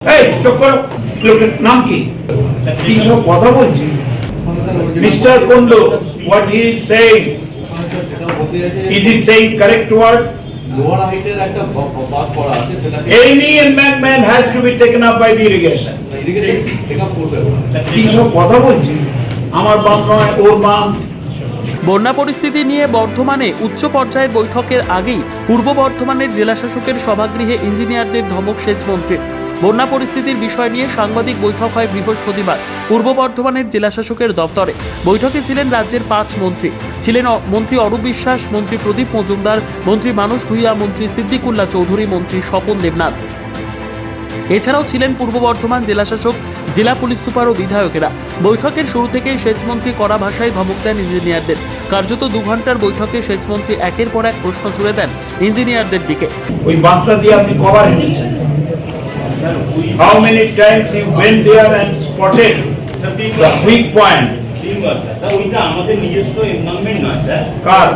এই চুপ করো, লোকের নাম কি? কি সব কথা বলছি? Mister Kundu, what he is saying, is he saying correct word? Lower হাইটের একটা বাদ পড়া আছে, সেটাকে Any embankment has to be taken up by the irrigation. Irrigation take up করবে। কি সব কথা বলছি? আমার বাপ নয়, ওর মা। বন্যা পরিস্থিতি নিয়ে বর্ধমানে উচ্চ পর্যায়ের বৈঠকের আগেই পূর্ব বর্ধমানের জেলাশাসকের সভাগৃহে ইঞ্জিনিয়ারদের ধমক সেচ মন্ত্রী। বন্যা পরিস্থিতির বিষয় নিয়ে সাংবাদিক বৈঠক হয় বৃহস্পতিবার পূর্ব বর্ধমানের জেলাশাসকের দপ্তরে। বৈঠকে ছিলেন রাজ্যের 5 মন্ত্রী। ছিলেন মন্ত্রী অরূপ বিশ্বাস, মন্ত্রী প্রদীপ মজুমদার, মন্ত্রী মানস ভূঁইয়া, মন্ত্রী সিদ্দিকুল্লাহ চৌধুরী, মন্ত্রী স্বপন দেবনাথ। এছাড়াও ছিলেন পূর্ব বর্ধমান জেলাশাসক, জেলা পুলিশ সুপার ও বিধায়কেরা। বৈঠকের শুরু থেকেই সেচমন্ত্রী কড়া ভাষায় ধমক দেন ইঞ্জিনিয়ারদের। কার্যত 2 ঘন্টার বৈঠকে সেচমন্ত্রী একের পর এক প্রশ্ন ছুড়ে দেন ইঞ্জিনিয়ারদের দিকে। ওই বাঁকটা দিয়ে আপনি cover হেঁটেছেন। How many times you went there and spotted the weak point? Sir ওইটা আমাদের নিজস্ব এনভায়রনমেন্ট নয় স্যার, কার?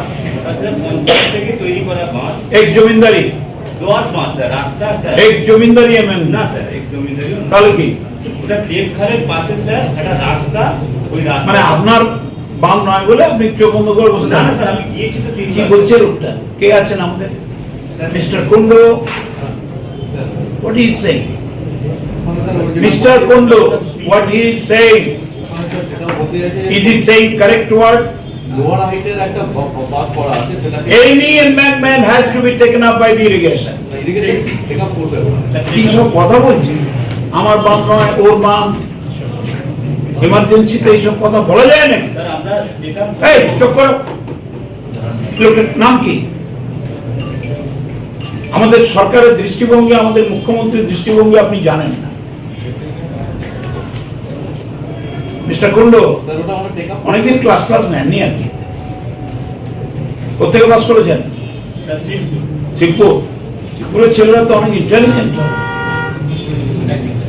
স্যার পঞ্চায়েত থেকে তৈরি করা বাঁধ, এক জমিদারি, লোয়ার বাঁধ স্যার, রাস্তা এক জমিদারি না স্যার, এক জমিদারি তাহলে কি? ওটা দেবখালের পাশে স্যার একটা রাস্তা, ওই রাস্তা মানে আপনার বাম নয় বলে আপনি চোখ বন্ধ করে বসে না না থাকেন? স্যার, আমি গিয়েছি তো কি বলছে লোকটা? কে আছেন আমাদের? Mister Kundu, sir what he is saying? Sir Mr. Kundu, what he is saying, বলতে is চাইছে he saying correct word? Lower হাইটের একটা বাদ পড়া আছে, সেটাকে Any embankment has to be taken up by the irrigation. Irrigation take up করবে। কি সব কথা বলছি? আমার বাপ নয়, ওর মা। এমার্জেন্সিতে এইসব কথা বলা যায় নাকি? স্যার আমরা যেটা এই চুপ করো, লোকের নাম কি? আমাদের সরকারের দৃষ্টিভঙ্গি, আমাদের মুখ্যমন্ত্রীর দৃষ্টিভঙ্গি আপনি জানেন না। মিস্টার কুন্ডু, স্যার ওটা আমরা টেক আপ অনেকদিন ক্লাস নেননি আর কি। কোথেকে ক্লাস করেছেন? স্যার শিবপুরের ছেলেরা তো অনেক ইন্টেলিজেন্ট।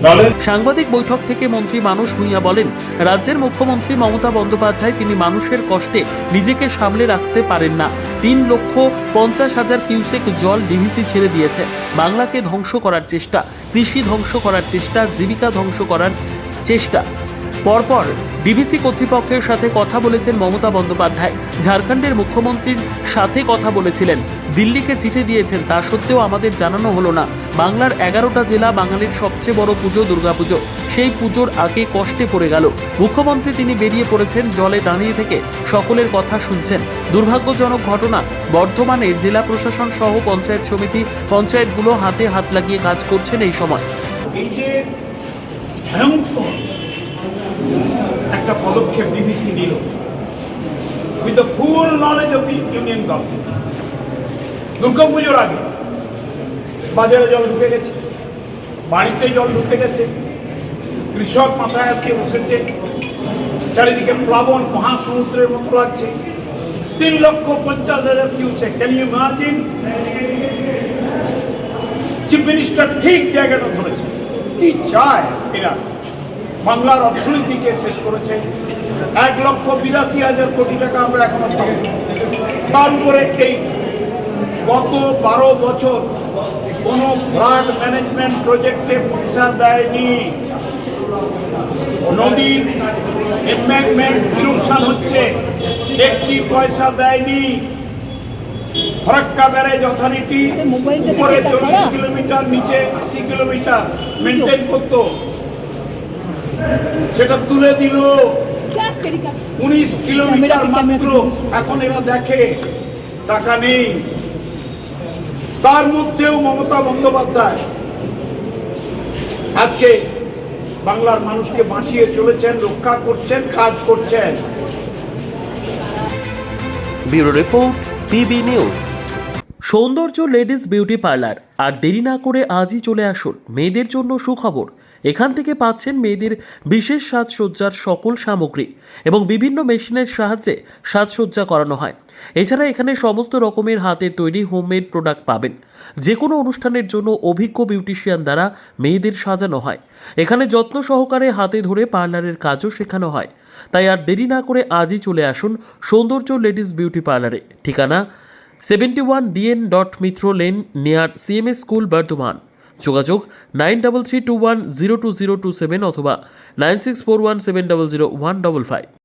তাহলে সাংবাদিক বৈঠক থেকে মন্ত্রী মানস ভূঁইয়া বলেন, রাজ্যের মুখ্যমন্ত্রী মমতা বন্দ্যোপাধ্যায় তিনি মানুষের কষ্টে নিজেকে সামলে রাখতে পারেন না। 3,50,000 কিউসেক জল ডিভিসি ছেড়ে দিয়েছে। বাংলাকে ধ্বংস করার চেষ্টা, কৃষি ধ্বংস করার চেষ্টা, জীবিকা ধ্বংস করার চেষ্টা। পরপর ডিভিসি কর্তৃপক্ষের সাথে কথা বলেছেন মমতা বন্দ্যোপাধ্যায়। ঝাড়খণ্ডের মুখ্যমন্ত্রীর সাথে কথা বলেছিলেন, দিল্লিকে চিঠি দিয়েছেন, তা সত্ত্বেও আমাদের জানানো হলো না। বাংলার 11টা জেলা, বাঙালির সবচেয়ে বড় পুজো দুর্গাপুজো, সেই পুজোর আগে কষ্টে পড়ে গেল মুখ্যমন্ত্রী। তিনি বেরিয়ে পড়েছেন, জলে দাঁড়িয়ে থেকে সকলের কথা শুনছেন। দুর্ভাগ্যজনক ঘটনা, বর্ধমানে জেলা প্রশাসন সহ পঞ্চায়েত সমিতি, পঞ্চায়েতগুলো হাতে হাত লাগিয়ে কাজ করছেন এই সময়। এই যে ভয়ঙ্কর একটা পদক্ষেপ ডিভিসি নিল, with the full knowledge of the union government. দুর্গাপুজোর আগে বাজারে জল ঢুকে গেছে, বাড়িতে জল ঢুকে গেছে, কৃষক মাথায় হাত দিয়ে বসেছে, চারিদিকে প্লাবন মহাসমুদ্রের মতো লাগছে। 3,50,000 cusec, can you imagine? Chief minister ঠিক জায়গাটা ধরেছে। কি চায় এরা? বাংলার অর্থনীতিকে শেষ করেছে। 1,82,000 কোটি টাকা আমরা এখনো পাবো। তার উপরে এই গত 12 বছর কোনো ফ্লাড ম্যানেজমেন্ট প্রজেক্টে পয়সা দেয়নি। নদীর এম্বাঙ্কমেন্ট ইরোশন হচ্ছে, একটি পয়সা দেয়নি। ফরাক্কা ব্যারেজ অথরিটি উপরে 40 কিলোমিটার, নিচে 80 কিলোমিটার মেনটেন করতো, সেটা তুলে দিল 19 কিলোমিটার মাত্র। এখন এরা দেখে টাকা নেই। তার মধ্যেও মমতা বন্দ্যোপাধ্যায় আজকে বাংলার মানুষকে বাঁচিয়ে চলেছেন, রক্ষা করছেন, কাজ করছেন। Bureau report, PB news. সৌন্দর্য লেডিস বিউটি পার্লার। আর দেরি না করে আজই চলে আসুন। মেয়েদের জন্য সুখবর, এখান থেকে পাচ্ছেন মেয়েদের বিশেষ সাজসজ্জার সকল সামগ্রী এবং বিভিন্ন মেশিনের সাহায্যে সাজসজ্জা করানো হয়। এছাড়া এখানে সমস্ত রকমের হাতের তৈরি হোমমেড প্রোডাক্ট পাবেন। যে কোনো অনুষ্ঠানের জন্য অভিজ্ঞ বিউটিশিয়ান দ্বারা মেয়েদের সাজানো হয়। এখানে যত্ন সহকারে হাতে ধরে পার্লারের কাজও শেখানো হয়। তাই আর দেরি না করে আজই চলে আসুন সৌন্দর্য লেডিস বিউটি পার্লারে। ঠিকানা 71 DN. Mitra lane, near CMS school, Bardhaman. যোগাযোগ 9332102027 অথবা 9641700155।